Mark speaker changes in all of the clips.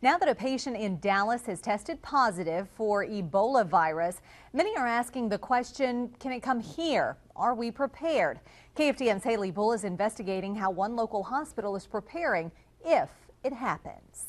Speaker 1: Now that a patient in Dallas has tested positive for Ebola virus, many are asking the question, can it come here? Are we prepared? KFDM's Haley Bull is investigating how one local hospital is preparing if it happens.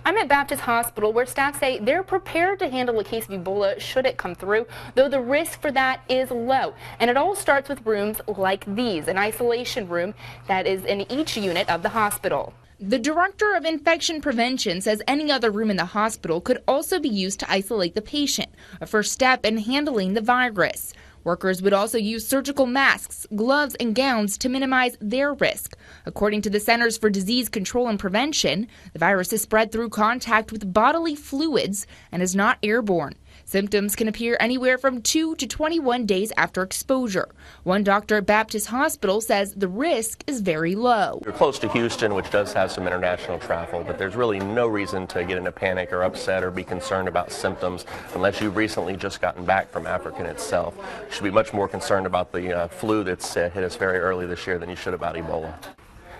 Speaker 2: I'm at Baptist Hospital, where staff say they're prepared to handle a case of Ebola should it come through, though the risk for that is low. And it all starts with rooms like these, an isolation room that is in each unit of the hospital. The director of infection prevention says any other room in the hospital could also be used to isolate the patient, a first step in handling the virus. Workers would also use surgical masks, gloves, and gowns to minimize their risk. According to the Centers for Disease Control and Prevention, the virus is spread through contact with bodily fluids and is not airborne. Symptoms can appear anywhere from 2 to 21 days after exposure. One doctor at Baptist Hospital says the risk is very low.
Speaker 3: We're close to Houston, which does have some international travel, but there's really no reason to get in a panic or upset or be concerned about symptoms unless you've recently just gotten back from Africa itself. You should be much more concerned about the flu that's hit us very early this year than you should about Ebola.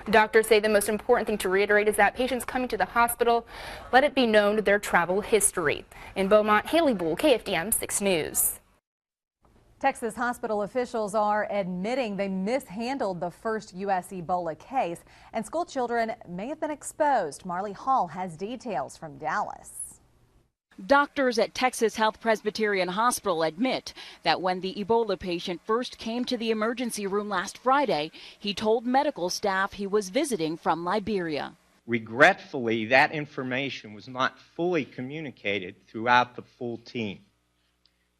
Speaker 2: Doctors say the most important thing to reiterate is that patients coming to the hospital, let it be known their travel history. In Beaumont, Haley Bull, KFDM 6 News.
Speaker 1: Texas hospital officials are admitting they mishandled the first U.S. Ebola case, and school children may have been exposed. Marley Hall has details from Dallas.
Speaker 4: Doctors at Texas Health Presbyterian Hospital admit that when the Ebola patient first came to the emergency room last Friday, he told medical staff he was visiting from Liberia.
Speaker 5: Regretfully, that information was not fully communicated throughout the full team.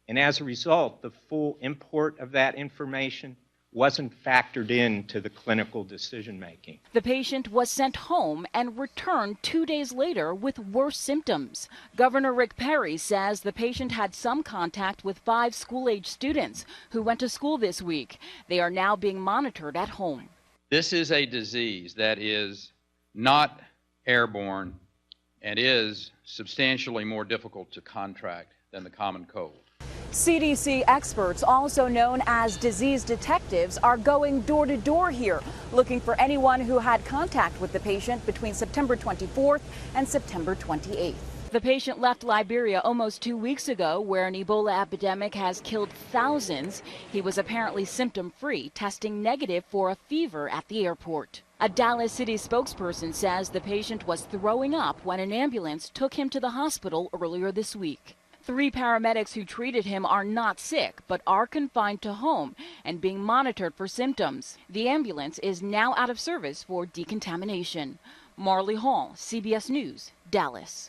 Speaker 5: And as a result, the full import of that information wasn't factored into the clinical decision-making.
Speaker 4: The patient was sent home and returned 2 days later with worse symptoms. Governor Rick Perry says the patient had some contact with 5 school-age students who went to school this week. They are now being monitored at home.
Speaker 6: This is a disease that is not airborne and is substantially more difficult to contract than the common cold.
Speaker 4: CDC experts, also known as disease detectives, are going door to door here, looking for anyone who had contact with the patient between September 24th and September 28th. The patient left Liberia almost 2 weeks ago, where an Ebola epidemic has killed thousands. He was apparently symptom-free, testing negative for a fever at the airport. A Dallas City spokesperson says the patient was throwing up when an ambulance took him to the hospital earlier this week. 3 paramedics who treated him are not sick, but are confined to home and being monitored for symptoms. The ambulance is now out of service for decontamination. Marley Hall, CBS News, Dallas.